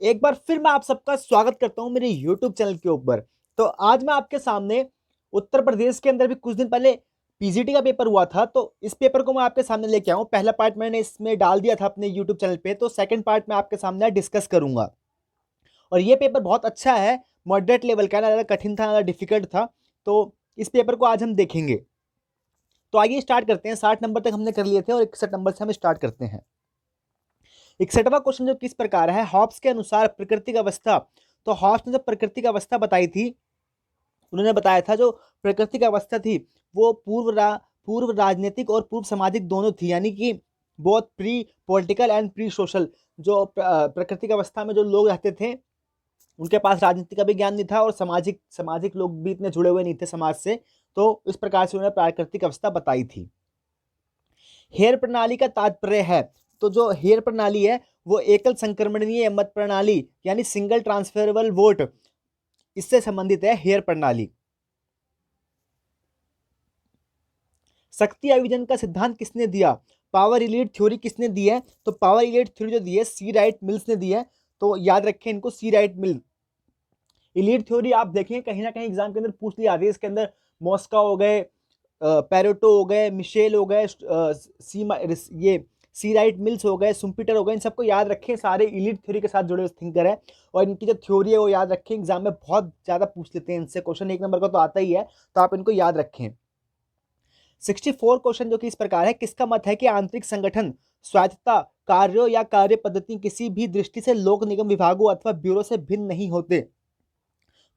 एक बार फिर मैं आप सबका स्वागत करता हूं मेरे YouTube चैनल के ऊपर। तो आज मैं आपके सामने उत्तर प्रदेश के अंदर भी कुछ दिन पहले पीजीटी का पेपर हुआ था, तो इस पेपर को मैं आपके सामने लेके आऊं। पहला पार्ट मैंने इसमें डाल दिया था अपने YouTube चैनल पे, तो सेकंड पार्ट मैं आपके सामने डिस्कस करूंगा। और ये पेपर बहुत अच्छा है, मॉडरेट लेवल का, ना ज़्यादा कठिन था ना ज़्यादा डिफिकल्ट था। तो इस पेपर को आज हम देखेंगे। तो आइए स्टार्ट करते हैं। 60 नंबर तक हमने कर लिए थे और 61 नंबर से हम स्टार्ट करते हैं। 61वां क्वेश्चन जो किस प्रकार है, हॉब्स के अनुसार प्राकृतिक अवस्था। तो हॉब्स ने जब प्राकृतिक अवस्था बताई थी, उन्होंने बताया था जो प्राकृतिक अवस्था थी वो पूर्व राजनीतिक और पूर्व सामाजिक दोनों थी, यानी कि both pre political and pre social. जो प्राकृतिक अवस्था में जो लोग रहते थे उनके पास राजनीति का भी ज्ञान नहीं था और सामाजिक सामाजिक लोग भी इतने जुड़े हुए नहीं थे समाज से। तो इस प्रकार से उन्होंने प्राकृतिक अवस्था बताई थी। हेयर प्रणाली का तात्पर्य है, तो जो हेयर प्रणाली है वो एकल संक्रमणीय मत प्रणाली यानी सिंगल ट्रांसफरेबल वोट, इससे संबंधित है हेयर प्रणाली। शक्ति अभियोजन का सिद्धांत किसने दिया? पावर इलीट थ्योरी किसने दी है? तो पावर इलीट थ्योरी जो दी है सी राइट मिल्स ने दी है। तो याद रखें इनको, सी राइट मिल। इलीट थ्योरी आप देखें कहीं ना कहीं एग्जाम के अंदर पूछ ली जाती है। इसके अंदर मॉस्का हो गए, पेरेटो हो गए, मिशेल हो गए, ये सी राइट मिल्स हो गए, सुम्पीटर हो गए। इन सबको याद रखें, सारे इलीट थ्योरी के साथ जुड़े हुए थिंकर है। और इनकी जो थ्योरी है वो याद रखें, एग्जाम में बहुत ज्यादा पूछ लेते हैं इनसे क्वेश्चन। 1 नंबर का तो आता ही है, तो आप इनको याद रखें। 64 क्वेश्चन जो कि इस प्रकार है, किसका मत है कि आंतरिक संगठन स्वायत्तता कार्यों या कार्य पद्धति किसी भी दृष्टि से लोक निगम विभागों अथवा ब्यूरो से भिन्न नहीं होते?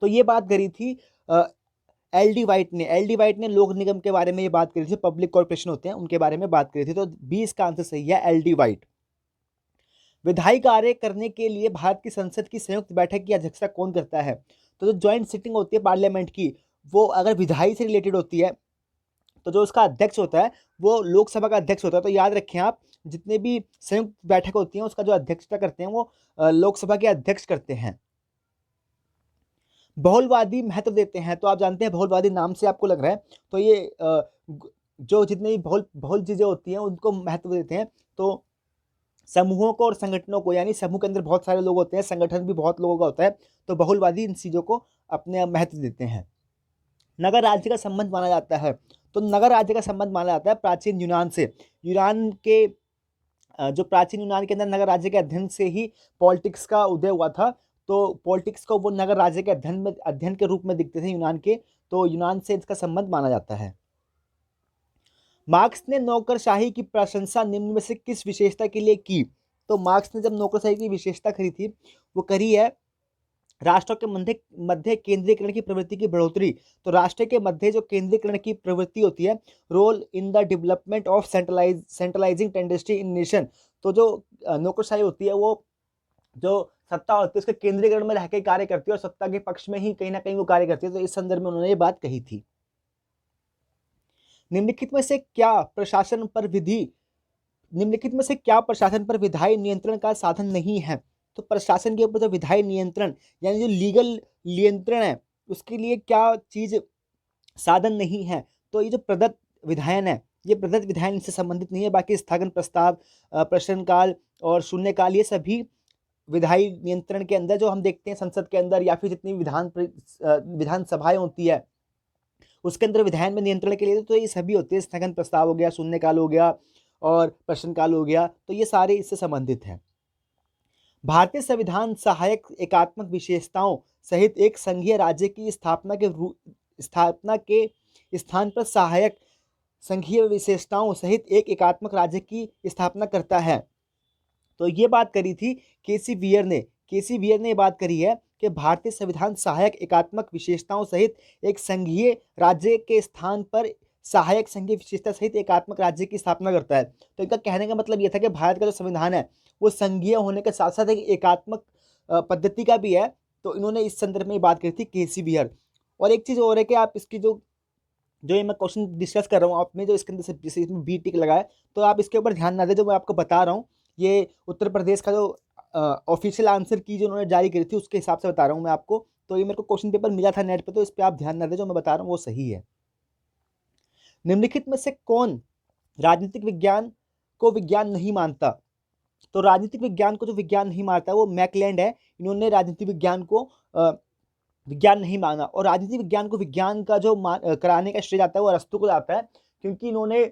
तो ये बात करी थी एल डी वाइट ने। एल डी वाइट ने लोक निगम के बारे में ये बात करी थी, पब्लिक कॉर्पोरेशन होते हैं उनके बारे में बात करी थी। तो बी इसका आंसर सही है, एल डी वाइट। विधायी कार्य करने के लिए भारत की संसद की संयुक्त बैठक की अध्यक्षता कौन करता है? तो जो ज्वाइंट सिटिंग होती है पार्लियामेंट की, वो अगर विधायी से रिलेटेड होती है तो जो उसका अध्यक्ष होता है वो लोकसभा का अध्यक्ष होता है। तो याद रखें आप, जितने भी संयुक्त बैठक होती हैं उसका जो अध्यक्षता करते हैं वो लोकसभा के अध्यक्ष करते हैं। बहुलवादी महत्व देते हैं, तो आप जानते हैं बहुलवादी नाम से आपको लग रहा है, तो ये जो जितने भी बहुल बहुल चीजें होती हैं उनको महत्व देते हैं। तो समूहों को और संगठनों को, यानी समूह के अंदर बहुत सारे लोग होते हैं, संगठन भी बहुत लोगों का होता है, तो बहुलवादी इन चीजों को अपने महत्व देते हैं। नगर राज्य का संबंध माना जाता है, तो नगर राज्य का संबंध माना जाता है प्राचीन यूनान से। यूनान के जो प्राचीन यूनान के अंदर नगर राज्य के अध्ययन से ही पॉलिटिक्स का उदय हुआ था। तो पॉलिटिक्स को वो नगर राज्य के अध्ययन के रूप में दिखते थे यूनान के। तो यूनान से इसका संबंध माना जाता है। मार्क्स ने नौकरशाही की प्रशंसा निम्न में से किस विशेषता के लिए की? तो मार्क्स ने जब नौकरशाही की विशेषता करी थी वो करी है राष्ट्रों के मध्य मध्य केंद्रीकरण की प्रवृत्ति की बढ़ोतरी। तो राष्ट्र के मध्य जो केंद्रीकरण की प्रवृत्ति होती है, role in the development of centralising tendency in nation. तो जो नौकरशाही होती है वो जो सत्ता होती है उसके केंद्रीकरण में रहकर कार्य करती है और सत्ता के पक्ष में ही कहीं ना कहीं वो कार्य करती है। तो इस संदर्भ में उन्होंने ये बात कही थी। निम्नलिखित में से क्या प्रशासन पर विधि निम्नलिखित में से क्या प्रशासन पर विधायी नियंत्रण का साधन नहीं है? तो प्रशासन के ऊपर जो विधायी नियंत्रण यानी जो लीगल नियंत्रण है उसके लिए क्या चीज साधन नहीं है? तो ये जो प्रदत्त विधायन है, ये प्रदत्त विधायन इससे संबंधित नहीं है। बाकी स्थगन प्रस्ताव, प्रश्नकाल और शून्यकाल, ये सभी विधायी नियंत्रण के अंदर जो हम देखते हैं संसद के अंदर या फिर जितनी विधान सभाएं होती है उसके अंदर विधायन में नियंत्रण के लिए तो ये सभी होते हैं। स्थगन प्रस्ताव हो गया, शून्यकाल हो गया और प्रश्नकाल हो गया, तो ये सारे इससे संबंधित हैं। भारतीय संविधान सहायक एकात्मक विशेषताओं सहित एक संघीय राज्य की स्थापना के स्थान पर सहायक संघीय विशेषताओं सहित एक एकात्मक राज्य की स्थापना करता है। तो ये बात करी थी केसी वियर ने। केसी वियर ने बात करी है कि भारतीय संविधान सहायक एकात्मक विशेषताओं सहित एक संघीय राज्य के स्थान पर सहायक संघीय विशेषता सहित एकात्मक राज्य की स्थापना करता है। तो इनका कहने का मतलब यह था कि भारत का जो संविधान है वो संघीय होने के साथ साथ एक एकात्मक पद्धति का भी है। तो इन्होंने इस संदर्भ में बात करी थी केसी वियर। और एक चीज और है कि आप इसकी जो जो ये मैं क्वेश्चन डिस्कस कर रहा हूँ आपने जो इसके अंदर से जैसे इसमें बी टिक लगाया, तो आप इसके ऊपर ध्यान ना दें। जो मैं आपको बता रहा हूँ ये उत्तर प्रदेश का जो ऑफिशियल आंसर की जो उन्होंने जारी करी थी उसके हिसाब से बता रहा हूँ मैं आपको। तो ये मेरे को क्वेश्चन पेपर मिला था नेट पे, तो इस पर आप ध्यान ना दें, जो मैं बता रहा हूँ वो सही है। निम्नलिखित में से कौन राजनीतिक विज्ञान को विज्ञान नहीं मानता? तो राजनीतिक विज्ञान को जो विज्ञान नहीं मानता वो मैकलैंड है, इन्होंने राजनीतिक विज्ञान को विज्ञान नहीं माना। और राजनीतिक विज्ञान को विज्ञान का जो कराने का श्रेय जाता है वो अरस्तू को जाता है, क्योंकि इन्होंने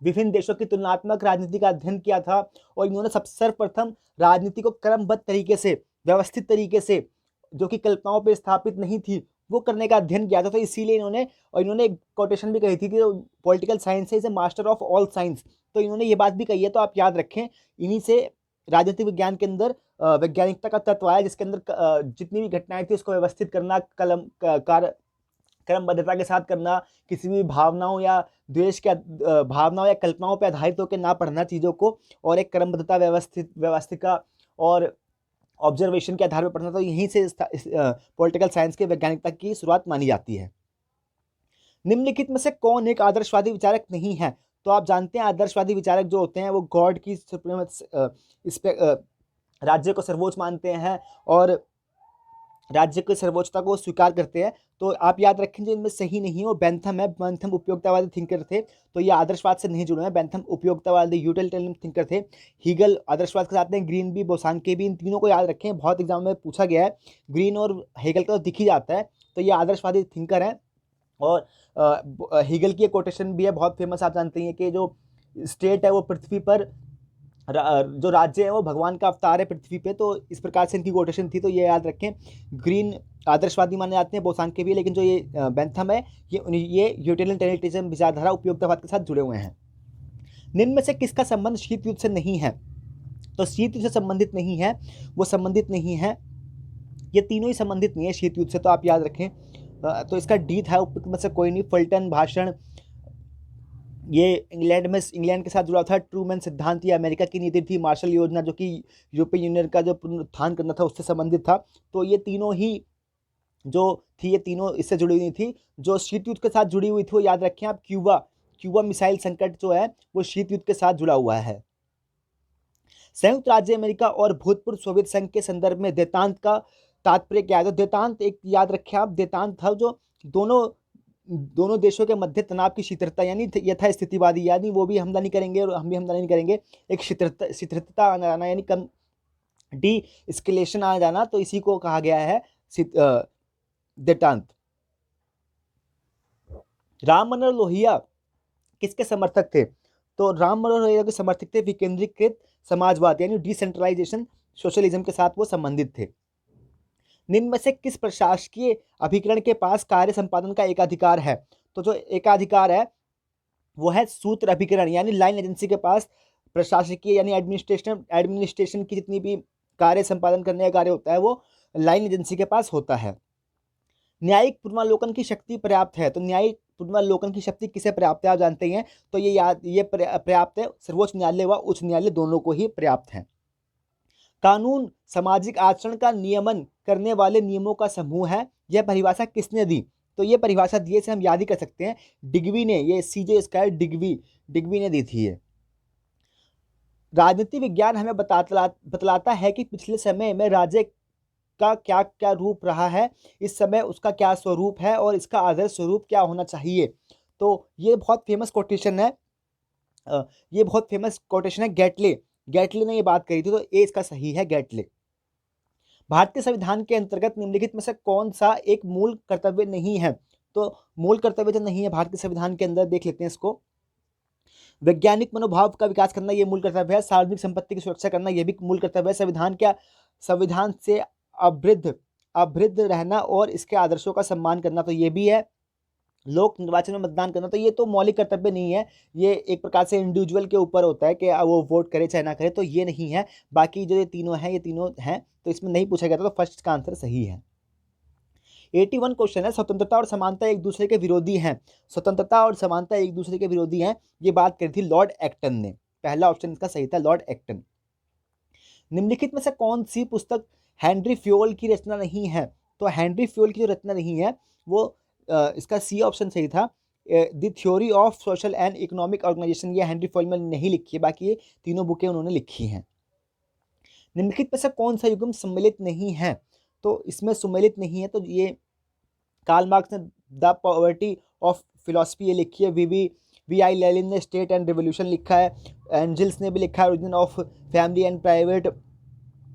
विभिन्न देशों की तुलनात्मक राजनीति का अध्ययन किया था और इन्होंने सर्वप्रथम राजनीति को क्रमबद्ध तरीके से, व्यवस्थित तरीके से, जो कि कल्पनाओं पर स्थापित नहीं थी, वो करने का अध्ययन किया था। तो इसीलिए इन्होंने एक कोटेशन भी कही थी कि political science is a master of all science. तो इन्होंने ये बात भी कही है, तो आप याद रखें, इन्हीं से राजनीतिक विज्ञान के अंदर वैज्ञानिकता का तत्व आया, जिसके अंदर जितनी भी घटनाएं थी उसको व्यवस्थित करना, क्रमबद्धता के साथ करना, किसी भी भावनाओं या द्वेष के भावनाओं या कल्पनाओं पर आधारित होकर ना पढ़ना चीज़ों को, और एक क्रमबद्धता, व्यवस्थिका और ऑब्जर्वेशन के आधार पर पढ़ना। तो यहीं से पॉलिटिकल साइंस के वैज्ञानिकता की शुरुआत मानी जाती है। निम्नलिखित में से कौन एक आदर्शवादी विचारक नहीं है? तो आप जानते हैं आदर्शवादी विचारक जो होते हैं वो गॉड की राज्य को सर्वोच्च मानते हैं और राज्य की सर्वोच्चता को स्वीकार करते हैं। तो आप याद रखें, जो इनमें सही नहीं है वो बेंथम है। बेंथम उपयोगितावादी थिंकर थे, तो ये आदर्शवाद से नहीं जुड़े हैं। बेंथम उपयोगितावादी यूटिलिटेरियन थिंकर थे। हीगल आदर्शवाद के साथ हैं, ग्रीन भी, बोसांके भी, इन तीनों को याद रखें, बहुत एग्जाम में पूछा गया है। ग्रीन और हेगल का तो दिख ही जाता है, तो ये आदर्शवादी थिंकर है। और हीगल की एक कोटेशन भी है बहुत फेमस, आप जानते हैं कि जो स्टेट है वो पृथ्वी पर, जो राज्य है वो भगवान का अवतार है पृथ्वी पे। तो इस प्रकार से इनकी कोटेशन थी, तो ये याद रखें। ग्रीन आदर्शवादी माने जाते हैं, बोसांके भी, लेकिन जो ये बेंथम है ये यूटिलिटेरियनिज्म विचारधारा उपयोगितावाद के साथ जुड़े हुए हैं। निम्न में से किसका संबंध शीत युद्ध से नहीं है? तो शीत युद्ध से संबंधित नहीं है, वो संबंधित नहीं है, ये तीनों ही संबंधित नहीं है शीत युद्ध से, तो आप याद रखें। तो इसका डी था, में से कोई नहीं। फल्टन भाषण, ये इंग्लैंड के साथ जुड़ा था। ट्रूमैन सिद्धांत, ये अमेरिका की नीति थी। मार्शल योजना, जो कि यूरोपीय यूनियन का जो पुनरुत्थान करना था उससे संबंधित था। तो ये तीनों ही जो थी, ये तीनों इससे जुड़ी हुई थी। जो शीत युद्ध के साथ जुड़ी हुई थी वो याद रखें आप, क्यूबा मिसाइल संकट जो है वो शीत युद्ध के साथ जुड़ा हुआ है। संयुक्त राज्य अमेरिका और भूतपूर्व सोवियत संघ के संदर्भ में देतांत का तात्पर्य क्या है? तो देतांत, एक याद रखें आप, देतांत था जो दोनों देशों के मध्य तनाव की शीतलता, यानी यथास्थितिवादी, यानी वो भी हमला नहीं करेंगे और हम भी हमला नहीं करेंगे, एक शीतलता आ जाना, यानी कम डी एस्केलेशन आ जाना, तो इसी को कहा गया है देतांत। राम मनोहर लोहिया किसके समर्थक थे? तो राम मनोहर लोहिया के समर्थक थे विकेंद्रीकृत समाजवाद, यानी डिसेंट्रलाइजेशन सोशलिज्म के साथ वो संबंधित थे। निम्न में से किस प्रशासकीय अभिकरण के पास कार्य संपादन का एकाधिकार है? तो जो एकाधिकार है वो है सूत्र अभिकरण, यानी लाइन एजेंसी के पास प्रशासकीय यानी एडमिनिस्ट्रेशन की जितनी भी कार्य संपादन करने का कार्य होता है वो लाइन एजेंसी के पास होता है। न्यायिक पूर्वावलोकन की शक्ति पर्याप्त है? तो न्यायिक पूर्वावलोकन की शक्ति किसे पर्याप्त है आप जानते हैं, तो ये पर्याप्त है, सर्वोच्च न्यायालय व उच्च न्यायालय दोनों को ही पर्याप्त है। कानून सामाजिक आचरण का नियमन करने वाले नियमों का समूह है, यह परिभाषा किसने दी? तो ये परिभाषा दिए से हम याद ही कर सकते हैं, डिग्वी ने, ये सीजे स्क्वायर डिग्वी ने दी थी ये। राजनीति विज्ञान हमें बतलाता है कि पिछले समय में राज्य का क्या क्या रूप रहा है, इस समय उसका क्या स्वरूप है और इसका आदर्श स्वरूप क्या होना चाहिए। तो ये बहुत फेमस कोटेशन है, गेटले ने ये बात कही थी, तो ए इसका सही है, गेटले। भारतीय संविधान के अंतर्गत निम्नलिखित में से कौन सा एक मूल कर्तव्य नहीं है? तो मूल कर्तव्य जो नहीं है भारतीय संविधान के अंदर, देख लेते हैं इसको। वैज्ञानिक मनोभाव का विकास करना, ये मूल कर्तव्य है। सार्वजनिक संपत्ति की सुरक्षा करना, यह भी मूल कर्तव्य है। संविधान से अभ्रिद्ध रहना और इसके आदर्शों का सम्मान करना, तो ये भी है। लोक निर्वाचन में मतदान करना, तो ये तो मौलिक कर्तव्य नहीं है, ये एक प्रकार से इंडिविजुअल के ऊपर होता है कि वो वोट करे चाहे ना करे, तो ये नहीं है। बाकी जो ये तीनों हैं, तो इसमें नहीं पूछा गया था, तो फर्स्ट का आंसर सही है। 81 क्वेश्चन है, स्वतंत्रता और समानता एक दूसरे के विरोधी हैं। स्वतंत्रता और समानता एक दूसरे के विरोधी हैं, ये बात करी थी लॉर्ड एक्टन ने। पहला ऑप्शन इसका सही था, लॉर्ड एक्टन। निम्नलिखित में से कौन सी पुस्तक हेनरी फ्योल की रचना नहीं है? तो हेनरी फ्योल की जो रचना नहीं है वो इसका सी ऑप्शन सही था, the theory of social and economic organisation, ये हेनरी फ्योल में नहीं लिखी है, बाकी ये तीनों बुकें उन्होंने लिखी हैं। निम्नलिखित में से कौन सा युग्म सम्मिलित नहीं है? तो इसमें सम्मिलित नहीं है, तो ये कार्ल मार्क्स ने द पॉवर्टी ऑफ फिलॉसफी ये लिखी है। वीवी V.I. लेनिन ने स्टेट एंड रिवोल्यूशन लिखा है, एंजल्स ने भी लिखा है origin of family and private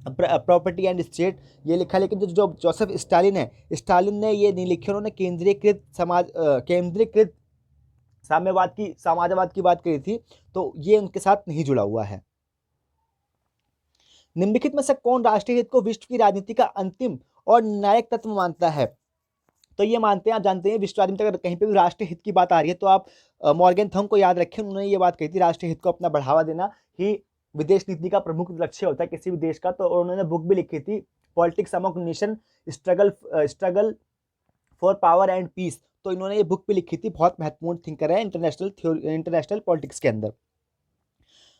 property and state, ये लिखा है। लेकिन जो जोसेफ स्टालिन है, स्टालिन ने ये नहीं लिखी, उन्होंने केंद्रीकृत समाजवाद की बात करी थी, तो ये उनके साथ नहीं जुड़ा हुआ है। निम्नलिखित में से कौन राष्ट्रीय हित को विश्व की राजनीति का अंतिम और निर्णायक तत्व मानता है? तो ये मानते हैं, आप जानते हैं विश्व राजनीति अगर कहीं पे भी राष्ट्रीय हित की बात आ रही है तो आप मॉर्गन थंग को याद रखें, उन्होंने ये बात कही थी राष्ट्रीय हित को अपना बढ़ावा देना ही विदेश नीति का प्रमुख लक्ष्य होता है किसी भी देश का। तो उन्होंने बुक भी लिखी थी, politics among nation, struggle for power and peace. तो इन्होंने ये बुक भी लिखी थी, बहुत महत्वपूर्ण थिंकर है इंटरनेशनल पॉलिटिक्स के अंदर।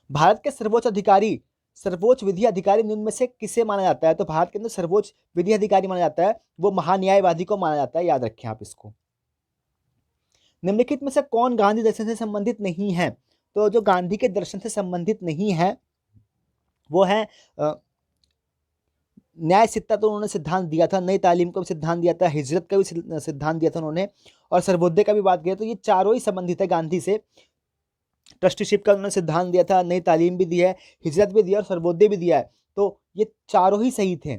भारत के सर्वोच्च विधि अधिकारी निम्न में से किसे माना जाता है? तो भारत के अंदर सर्वोच्च विधि अधिकारी माना जाता है वो महान्यायवादी को माना जाता है, याद रखें आप इसको। निम्नलिखित में से कौन गांधी दर्शन से संबंधित नहीं है? तो जो गांधी के दर्शन से संबंधित नहीं है वो है न्याय सित्ता, तो उन्होंने सिद्धांत दिया था, नई तालीम का भी सिद्धांत दिया था, हिजरत का भी सिद्धांत दिया था उन्होंने, और सर्वोदय का भी बात किया। तो ये चारों ही संबंधित है गांधी से। ट्रस्टीशिप का उन्होंने सिद्धांत दिया था, नई तालीम भी दी है, हिजरत भी दिया और सर्वोदय भी दिया है। तो ये चारों ही सही थे।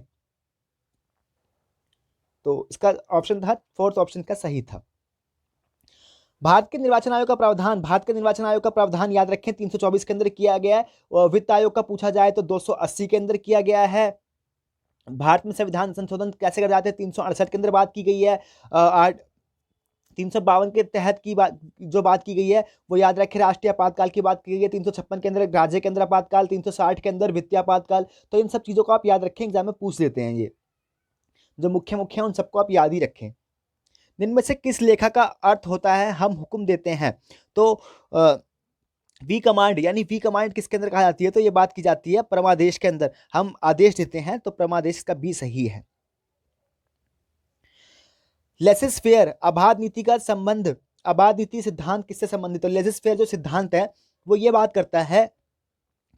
तो इसका ऑप्शन था, फोर्थ ऑप्शन का सही था। भारत के निर्वाचन आयोग का प्रावधान याद रखें 324 के अंदर किया गया है, और वित्त आयोग का पूछा जाए तो 280 के अंदर किया गया है। भारत में संविधान संशोधन कैसे कर जाते हैं 368 के अंदर बात की गई है। 352 के तहत की बात की गई है वो याद रखें, राष्ट्रीय आपातकाल की बात की गई है। 356 के अंदर राज्य के अंदर आपातकाल, 360 के अंदर वित्तीय आपातकाल। तो इन सब चीजों को आप याद रखें, एग्जाम में पूछ लेते हैं, ये जो मुख्य है उन सबको आप याद ही रखें। इनमें से किस लेखा का अर्थ होता है हम हुक्म देते हैं? तो वी कमांड, यानी वी कमांड किसके अंदर कहा जाती है? तो ये बात की जाती है परमादेश के अंदर, हम आदेश देते हैं, तो परमादेश का बी सही है। लेसिस फेयर आबाद नीति का संबंध, आबाद नीति सिद्धांत किससे संबंधित है? लेसिस फेयर जो सिद्धांत है वो ये बात करता है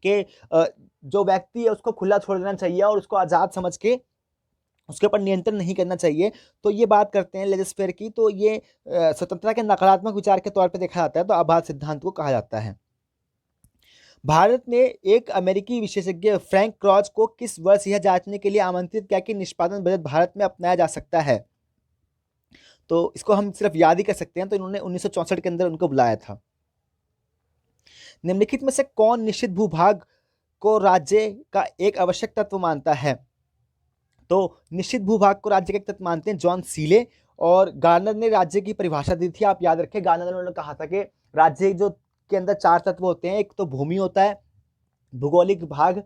कि जो व्यक्ति है उसको खुला छोड़ देना चाहिए और उसको आजाद समझ के उसके ऊपर नियंत्रण नहीं करना चाहिए। तो ये बात करते हैं लेजिस फेयर की। तो ये स्वतंत्रता के नकारात्मक विचार के तौर पे देखा जाता है, तो आबाद सिद्धांत को कहा जाता है। भारत ने एक अमेरिकी विशेषज्ञ फ्रैंक क्रॉच को किस वर्ष यह जांचने के लिए आमंत्रित किया कि निष्पादन बजट भारत में अपनाया जा सकता है? तो इसको हम सिर्फ याद ही कर सकते हैं, तो इन्होंने 1964 के अंदर उनको बुलाया था। निम्नलिखित में से कौन निश्चित भूभाग को राज्य का एक आवश्यक तत्व मानता है? तो निश्चित भूभाग को राज्य का एक तत्व मानते हैं जॉन सीले, और गार्नर ने राज्य की परिभाषा दी थी, आप याद रखें। गार्नर ने उन्होंने कहा था कि राज्य जो के अंदर 4 तत्व होते हैं, एक तो भूमि होता है, भूगोलिक भाग,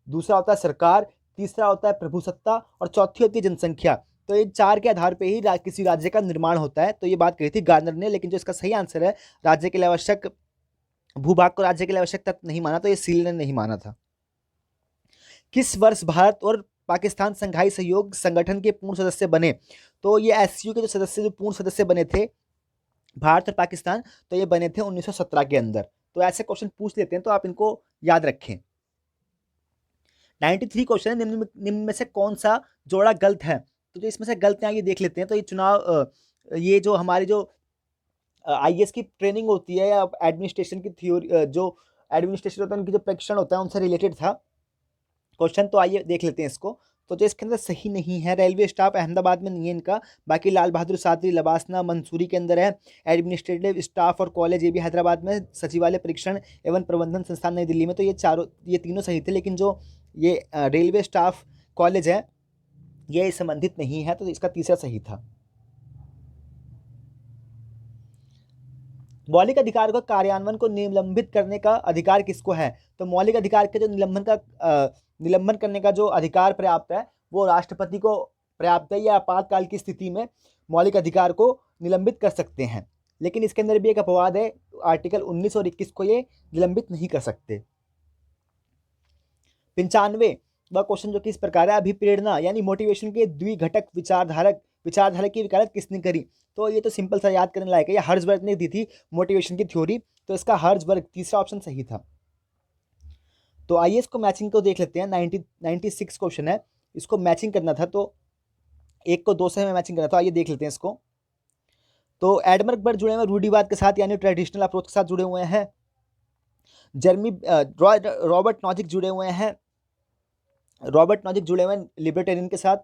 दूसरा होता है सरकार, तीसरा होता है प्रभुसत्ता, और चौथी होती है जनसंख्या। तो ये 4 के आधार पर ही किसी राज्य का निर्माण होता है। तो ये बात कही थी गार्नर ने, लेकिन जो इसका सही आंसर है राज्य के लिए आवश्यक भूभाग को राज्य के लिए आवश्यक तत्व नहीं माना, तो ये सीले ने नहीं माना था। किस वर्ष भारत और पाकिस्तान संघाई सहयोग संगठन के पूर्ण सदस्य बने? तो ये एससीओ के जो पूर्ण सदस्य बने थे भारत और पाकिस्तान, तो ये बने थे 1917 के अंदर। तो ऐसे क्वेश्चन पूछ लेते हैं, तो आप इनको याद रखें। 93 क्वेश्चन है, निम्न में से कौन सा जोड़ा गलत है? तो जो इसमें से गलत है ये देख लेते हैं। तो ये चुनाव, ये जो हमारी जो आईएएस की ट्रेनिंग होती है या एडमिनिस्ट्रेशन की थ्योरी, जो एडमिनिस्ट्रेशन होता है उनकी जो प्रशिक्षण होता है उनसे रिलेटेड था क्वेश्चन। तो आइए देख लेते हैं इसको। तो जो इसके अंदर सही नहीं है, रेलवे स्टाफ अहमदाबाद में नहीं है इनका, बाकी लाल बहादुर शास्त्री लबासना मंसूरी के अंदर है। एडमिनिस्ट्रेटिव स्टाफ और कॉलेज ये भी हैदराबाद में, सचिवालय परीक्षण एवं प्रबंधन संस्थान नई दिल्ली में। तो ये तीनों सही थे, लेकिन जो ये रेलवे स्टाफ कॉलेज है ये संबंधित नहीं है, तो इसका तीसरा सही था। मौलिक अधिकार का कार्यान्वयन को निलंबित करने का अधिकार किसको है? तो मौलिक अधिकार के जो निलंबन करने का जो अधिकार पर्याप्त है वो राष्ट्रपति को पर्याप्त है, या आपातकाल की स्थिति में मौलिक अधिकार को निलंबित कर सकते हैं। लेकिन इसके अंदर भी एक अपवाद है, आर्टिकल 19 और 21 को ये निलंबित नहीं कर सकते। 95वां क्वेश्चन जो कि इस प्रकार है, अभिप्रेरणा यानी मोटिवेशन के द्विघटक विचारधारा की वकालत किसने करी? तो ये तो सिंपल सा याद करने लायक है, ये हर्ट्जबर्ग ने दी थी मोटिवेशन की थ्योरी। तो इसका हर्ट्जबर्ग तीसरा ऑप्शन सही था। तो आइए इसको मैचिंग को देख लेते हैं। 96 क्वेश्चन है, इसको मैचिंग करना था, तो 1 को 2 से हमें मैचिंग करना था। आइए देख लेते हैं इसको। तो एडमर्क बर्ड जुड़े हुए हैं रूढ़िवाद के साथ यानी ट्रेडिशनल अप्रोच के साथ जुड़े हुए हैं। रॉबर्ट नॉजिक जुड़े हुए हैं लिबर्टेरियन के साथ।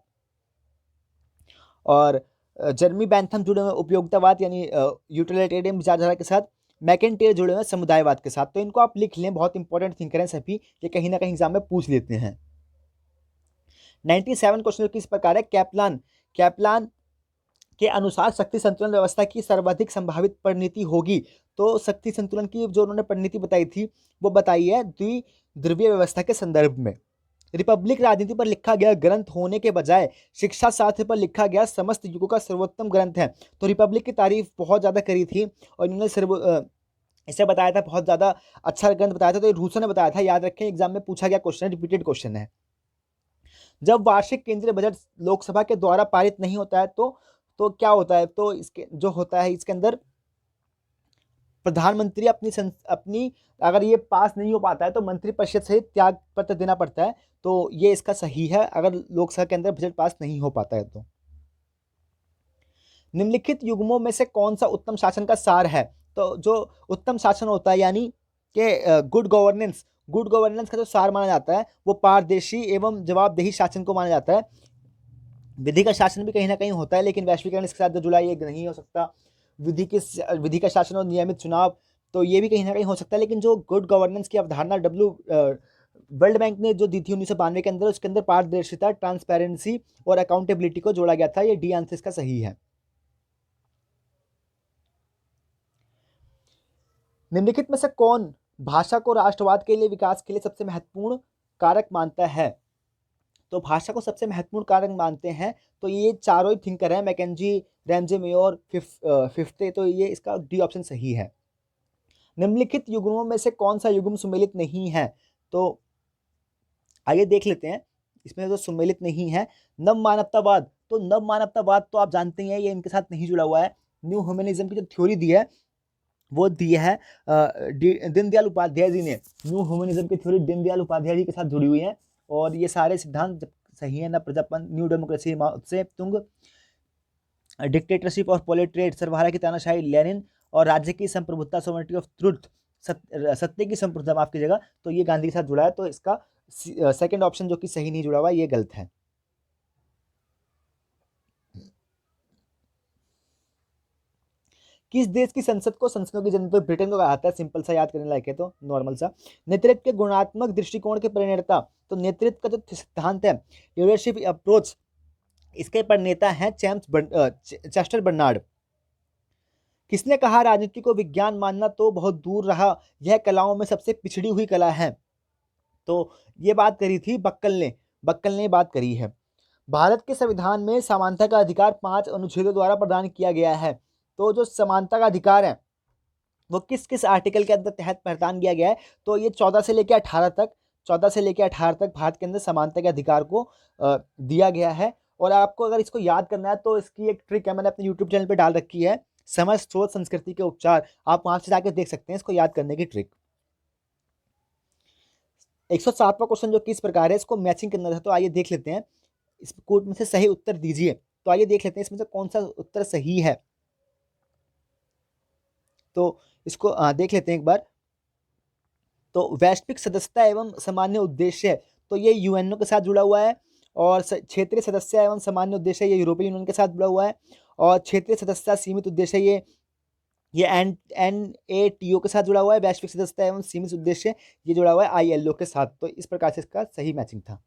और जर्मी बैंथम जुड़े हुए हैं उपयोगितावाद यानी यूटिलिटेरियन विचारधारा के साथ। मैकेंटियर जुड़े हुए हैं समुदायवाद के साथ। तो इनको आप लिख लें, बहुत इंपॉर्टेंट थिंकर हैं सभी, ये कहीं ना कहीं एग्जाम में पूछ लेते हैं। 97 क्वेश्चन किस प्रकार है। कैप्लान के अनुसार शक्ति संतुलन व्यवस्था की सर्वाधिक संभावित परिणति होगी। तो शक्ति संतुलन की जो उन्होंने परिणति बताई थी वो बताई है द्विध्रुवीय व्यवस्था के संदर्भ में। रिपब्लिक राजनीति पर लिखा गया ग्रंथ होने के बजाय शिक्षा शास्त्र पर लिखा गया समस्त युगों का सर्वोत्तम ग्रंथ है। तो रिपब्लिक की तारीफ बहुत ज्यादा करी थी और इन्होंने इसे बताया था बहुत ज्यादा अच्छा ग्रंथ बताया था। तो रूसो ने बताया था, याद रखें एग्जाम में पूछा गया क्वेश्चन, रिपीटेड क्वेश्चन है। जब वार्षिक केंद्रीय बजट लोकसभा के द्वारा पारित नहीं होता है तो क्या होता है। तो इसके जो होता है इसके अंदर प्रधानमंत्री अपनी अगर ये पास नहीं हो पाता है तो मंत्रिपरिषद से त्याग पत्र देना पड़ता है। तो ये इसका सही है अगर लोकसभा के अंदर बजट पास नहीं हो पाता है तो। निम्नलिखित युग्मों में से कौन सा उत्तम शासन का सार है। तो जो उत्तम शासन होता है यानी कि गुड गवर्नेंस का जो सार माना जाता है वो पारदर्शी एवं जवाबदेही शासन को माना जाता है। विधि का शासन भी कहीं ना कहीं होता है, लेकिन वैश्वीकरण इसके साथ जो जुड़ा ये नहीं हो सकता। विधि का शासन और नियमित चुनाव, तो ये भी कहीं ना कहीं हो सकता है। लेकिन जो गुड गवर्नेंस की अवधारणा वर्ल्ड बैंक ने जो दी थी 1992 के अंदर, उसके अंदर पारदर्शिता, ट्रांसपेरेंसी और अकाउंटेबिलिटी को जोड़ा गया था। ये डी आंसर इसका सही है। निम्नलिखित में से कौन भाषा को राष्ट्रवाद के लिए विकास के लिए सबसे महत्वपूर्ण कारक मानता है। तो भाषा को सबसे महत्वपूर्ण कारक मानते हैं तो ये चारों ही थिंकर हैं, मैकेंजी, रैमजे मेयर, फिफ्थे। तो ये इसका डी ऑप्शन सही है। निम्नलिखित युग्मों में से कौन सा युग्म सुमेलित नहीं है। तो आइए देख लेते हैं इसमें जो सुमेलित नहीं है। नव मानवतावाद, तो नव मानवतावाद तो आप जानते हैं ये इनके साथ नहीं जुड़ा हुआ है। न्यू ह्यूमनिज्म की जो थ्योरी दी है वो दी है दीनदयाल उपाध्याय जी ने। न्यू ह्यूमनिज्म की थ्योरी दीनदयाल उपाध्याय जी के साथ जुड़ी हुई है और ये सारे सिद्धांत सही है। न प्रजातंत्र, न्यू डेमोक्रेसी, से तुंग, डिक्टेटरशिप और पोलिट्रेट, सर्वहारा की तानाशाही, लेनिन और राज्य की संप्रभुता, सोवर्निटी ऑफ ट्रुथ, सत्य की संप्रभुता माफ कीजिएगा, तो ये गांधी के साथ जुड़ा है। तो इसका सेकंड ऑप्शन जो कि सही नहीं जुड़ा हुआ ये गलत है। किस देश की संसद को संसदों की जनता, ब्रिटेन को कहा जाता है। सिंपल सा याद करने लायक है, तो नॉर्मल सा। नेतृत्व के गुणात्मक दृष्टिकोण के प्रणेता, तो नेतृत्व का जो सिद्धांत है लीडरशिप अप्रोच, इसके प्रणेता हैं चेस्टर बर्नार्ड। किसने कहा राजनीति को विज्ञान मानना तो बहुत दूर रहा, यह कलाओं में सबसे पिछड़ी हुई कला है। तो ये बात करी थी बक्कल ने बात करी है। भारत के संविधान में समानता का अधिकार 5 अनुच्छेदों द्वारा प्रदान किया गया है। तो जो समानता का अधिकार है वो किस किस आर्टिकल के अंदर तहत प्रदान किया गया है। तो ये 14 से लेकर 18 तक भारत के अंदर समानता के अधिकार को दिया गया है। और आपको अगर इसको याद करना है तो इसकी एक ट्रिक है, मैंने अपने यूट्यूब चैनल पे डाल रखी है, समझ सोच संस्कृति के उपचार। आप वहां से जाकर देख सकते हैं इसको याद करने की ट्रिक। 107वां क्वेश्चन जो किस प्रकार है, इसको मैचिंग करना था। तो आइए देख लेते हैं, इस कोड में से सही उत्तर दीजिए। तो आइए देख लेते हैं इसमें से कौन सा उत्तर सही है। तो इसको देख लेते हैं एक बार। तो वैश्विक सदस्यता एवं सामान्य उद्देश्य, तो ये यूएनओ के साथ जुड़ा हुआ है। और क्षेत्रीय सदस्य एवं सामान्य उद्देश्य ये यूरोपीय यूनियन के साथ जुड़ा हुआ है। और क्षेत्रीय सदस्यता सीमित उद्देश्य ये NATO के साथ जुड़ा हुआ है। वैश्विक सदस्यता एवं सीमित उद्देश्य ये जुड़ा हुआ है ILO के साथ। तो इस प्रकार से इसका सही मैचिंग था।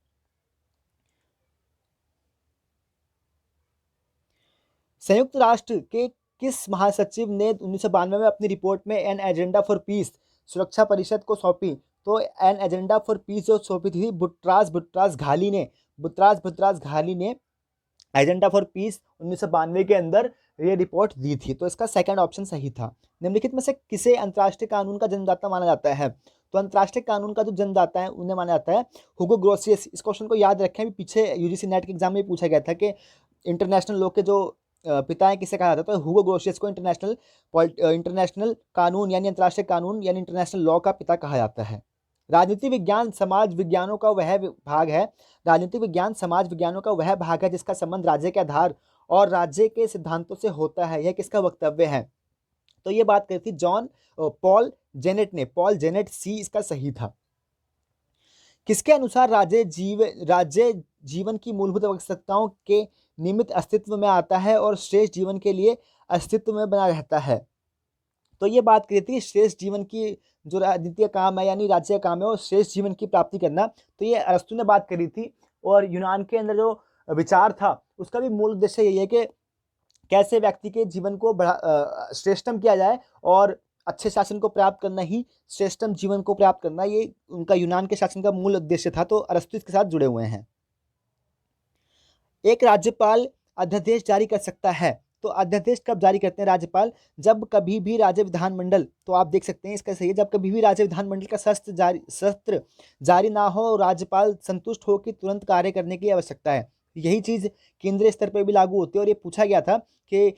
संयुक्त राष्ट्र के किस महासचिव ने 1992 में अपनी रिपोर्ट में एन एजेंडा फॉर पीस सुरक्षा परिषद को सौंपी। तो एन एजेंडा फॉर पीस जो सौंपी थी बुट्रास घाली ने एजेंडा फॉर पीस 1992 के अंदर ये रिपोर्ट दी थी। तो इसका सेकंड ऑप्शन सही था। निम्नलिखित में से किसे अंतर्राष्ट्रीय कानून का जन्मदाता माना जाता है। तो अंतर्राष्ट्रीय कानून का जो जन्मदाता है उन्हें माना जाता है हुगो ग्रोसियस। इस क्वेश्चन को याद रखें, पीछे यूजीसी नेट के एग्जाम में पूछा गया था कि इंटरनेशनल लॉ के जो पिता है किसे कहा जाता है। तो हुगो ग्रोसियस को इंटरनेशनल कानून यानी अंतर्राष्ट्रीय कानून यानी इंटरनेशनल लॉ का पिता कहा जाता है। राजनीति विज्ञान समाज विज्ञानों का वह भाग है जिसका संबंध राज्य के आधार और राज्य के सिद्धांतों से होता है, यह किसका वक्तव्य है? तो ये बात करी थी पॉल जेनेट ने। पॉल जेनेट, सी इसका सही था। किसके अनुसार राज्य जीवन की मूलभूत आवश्यकताओं के निमित्त अस्तित्व में आता है और श्रेष्ठ जीवन के लिए अस्तित्व में बना रहता है? तो ये बात करी थी श्रेष्ठ जीवन की, जो राजनीति का काम है यानी राज्य का काम है, और श्रेष्ठ जीवन की प्राप्ति करना। तो ये अरस्तु ने बात करी थी। और यूनान के अंदर जो विचार था उसका भी मूल उद्देश्य यही है कि कैसे व्यक्ति के जीवन को श्रेष्ठतम किया जाए, और अच्छे शासन को प्राप्त करना ही श्रेष्ठतम जीवन को प्राप्त करना, ये उनका यूनान के शासन का मूल उद्देश्य था। तो अरस्तु इसके साथ जुड़े हुए हैं। एक राज्यपाल अध्यादेश जारी कर सकता है। तो अध्यादेश कब जारी करते हैं राज्यपाल? जब कभी भी राज्य विधानमंडल, तो आप देख सकते हैं इसका सही है, जब कभी भी राज्य विधानमंडल का सत्र जारी ना हो, राज्यपाल संतुष्ट हो कि तुरंत कार्य करने की आवश्यकता है। यही चीज केंद्रीय स्तर पर भी लागू होती है। और ये पूछा गया था कि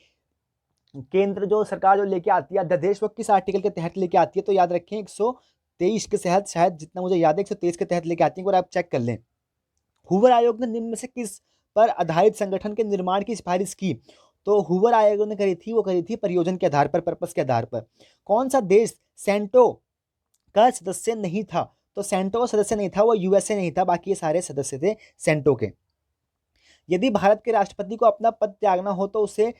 केंद्र जो सरकार जो लेके आती है अध्यादेश, वो किस आर्टिकल के तहत लेके आती है? तो याद रखें 123 के तहत, शायद जितना मुझे याद है 123 के तहत लेके आती है, और आप चेक कर लें। हूवर आयोग ने निम्न में से किस पर आधारित संगठन के निर्माण की सिफारिश की? तो हूवर आयोग ने करी थी परियोजन के आधार पर, पर्पस के आधार पर। कौन सा देश सेंटो का सदस्य नहीं था? तो सेंटो का सदस्य नहीं था, वो यूएसए नहीं था, बाकी ये सारे सदस्य थे सेंटो के। यदि भारत के राष्ट्रपति को अपना पद त्यागना हो तो उसे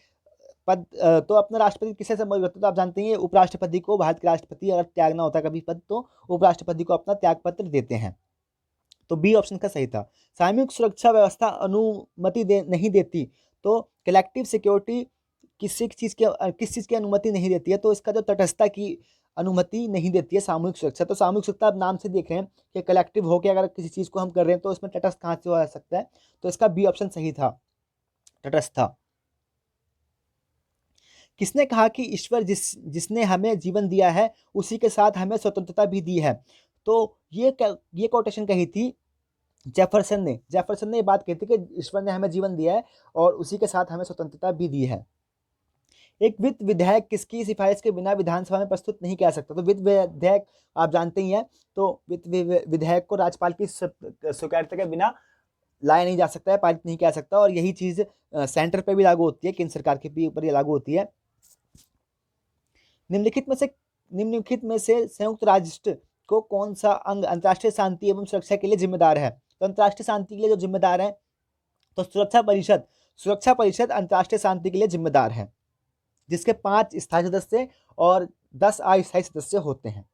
तो अपना राष्ट्रपति किसे संबोधित करते? तो आप जानते हैं उपराष्ट्रपति को, भारत के राष्ट्रपति अगर त्यागना होता कभी पद तो उपराष्ट्रपति को अपना त्याग पत्र देते हैं। तो बी ऑप्शन का सही था। सामूहिक सुरक्षा व्यवस्था अनुमति नहीं देती। तो कलेक्टिव सिक्योरिटी किस चीज की अनुमति नहीं देती है? तो इसका जो तटस्थता की अनुमति नहीं देती है सामूहिक सुरक्षा। तो सामूहिक सुरक्षा आप नाम से देख रहे हैं कि कलेक्टिव होकर अगर किसी चीज को हम कर रहे हैं तो इसमें तटस्थ कहाँ से हो सकता है? तो इसका बी ऑप्शन सही था, तटस्थ। किसने कहा कि ईश्वर जिसने हमें जीवन दिया है उसी के साथ हमें स्वतंत्रता भी दी है? तो ये कोटेशन कही थी जेफरसन ने। ये बात कही थी कि ईश्वर ने हमें जीवन दिया है और उसी के साथ हमें स्वतंत्रता भी दी है। एक वित्त विधेयक किसकी सिफारिश के बिना विधानसभा में प्रस्तुत नहीं किया सकता? तो वित्त विधेयक आप जानते ही हैं। तो वित्त विधेयक को राज्यपाल की स्वीकृति के बिना लाया नहीं जा सकता है, पारित नहीं किया सकता। और यही चीज सेंटर पे भी लागू होती है, केंद्र सरकार के भी ऊपर ये लागू होती है। निम्नलिखित में से संयुक्त राष्ट्र को कौन सा अंग अंतर्राष्ट्रीय शांति एवं सुरक्षा के लिए जिम्मेदार है? तो अंतर्राष्ट्रीय शांति के लिए जो जिम्मेदार है तो सुरक्षा परिषद अंतर्राष्ट्रीय शांति के लिए जिम्मेदार है, जिसके 5 स्थायी सदस्य और 10 अस्थायी सदस्य होते हैं।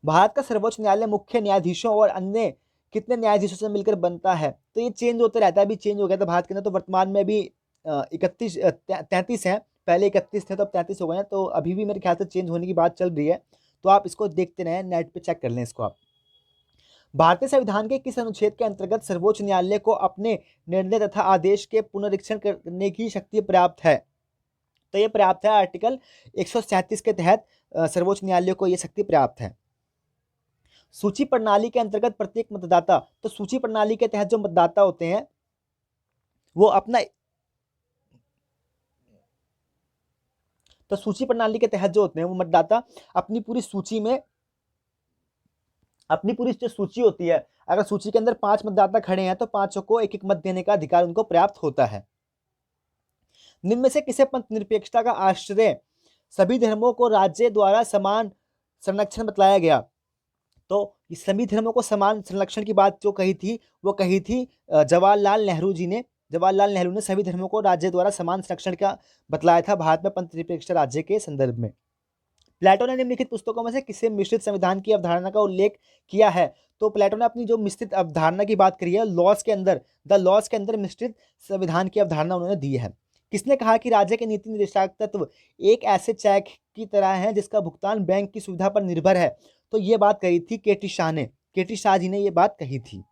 भारत का सर्वोच्च न्यायालय मुख्य न्यायाधीशों और अन्य कितने न्यायाधीशों से मिलकर बनता है? तो ये चेंज होता रहता है, अभी चेंज हो गया था भारत के अंदर। तो वर्तमान में भी 33 है, पहले 31 थे तो अब 33 हो गए हैं। तो अभी भी मेरे ख्याल से चेंज होने की बात चल रही है। तो आप इसको देखते रहें, नेट पे चेक कर लें इसको आप। भारतीय संविधान के किस अनुच्छेद के अंतर्गत सर्वोच्च न्यायालय को अपने निर्णय तथा आदेश के पुनरीक्षण करने की शक्ति प्राप्त है? तो ये प्राप्त है आर्टिकल 137 के तहत सर्वोच्च न्यायालय को यह शक्ति प्राप्त है। सूची प्रणाली के अंतर्गत प्रत्येक मतदाता, तो सूची प्रणाली के तहत जो मतदाता होते हैं वो अपना, तो सूची प्रणाली के तहत जो होते हैं वो मतदाता अपनी पूरी सूची में, अपनी पूरी जो सूची होती है, अगर सूची के अंदर 5 मतदाता खड़े हैं तो 5 को एक एक मत देने का अधिकार उनको प्राप्त होता है। निम्न में से किसे पंथ निरपेक्षता का आश्रय सभी धर्मों को राज्य द्वारा समान संरक्षण बतलाया गया? तो सभी धर्मों को समान संरक्षण की बात जो कही थी वो कही थी जवाहरलाल नेहरू जी ने। जवाहरलाल नेहरू ने सभी धर्मों को राज्य द्वारा समान संरक्षण का बतलाया था भारत में पंथ निरपेक्ष राज्य के संदर्भ में। प्लेटो ने निम्नलिखित पुस्तकों में से किसे मिश्रित संविधान की अवधारणा का उल्लेख किया है? तो प्लेटो ने अपनी जो मिश्रित अवधारणा की बात करी है, लॉज के अंदर मिश्रित संविधान की अवधारणा उन्होंने दी है। किसने कहा कि राज्य के नीति निर्देशक तत्व एक ऐसे चेक की तरह है जिसका भुगतान बैंक की सुविधा पर निर्भर है? तो ये बात कही थी केटी शाह जी ने ये बात कही थी।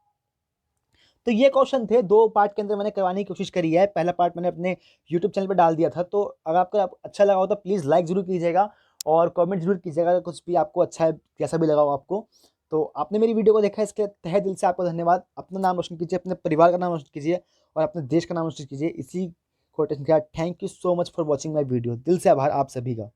तो ये क्वेश्चन थे, 2 पार्ट के अंदर मैंने करवाने की कोशिश करी है। पहला पार्ट मैंने अपने यूट्यूब चैनल पर डाल दिया था। तो अगर आपको अच्छा लगा हो तो प्लीज़ लाइक जरूर कीजिएगा और कमेंट जरूर कीजिएगा कुछ भी आपको अच्छा है, कैसा भी लगा हो आपको। तो आपने मेरी वीडियो को देखा, इसके तहे दिल से आपको धन्यवाद। अपना नाम रोशन कीजिए, अपने परिवार का नाम रोशन कीजिए और अपने देश का नाम रोशन कीजिए। इसी कोटेशन के साथ thank you so much for watching my video. दिल से आभार आप सभी का।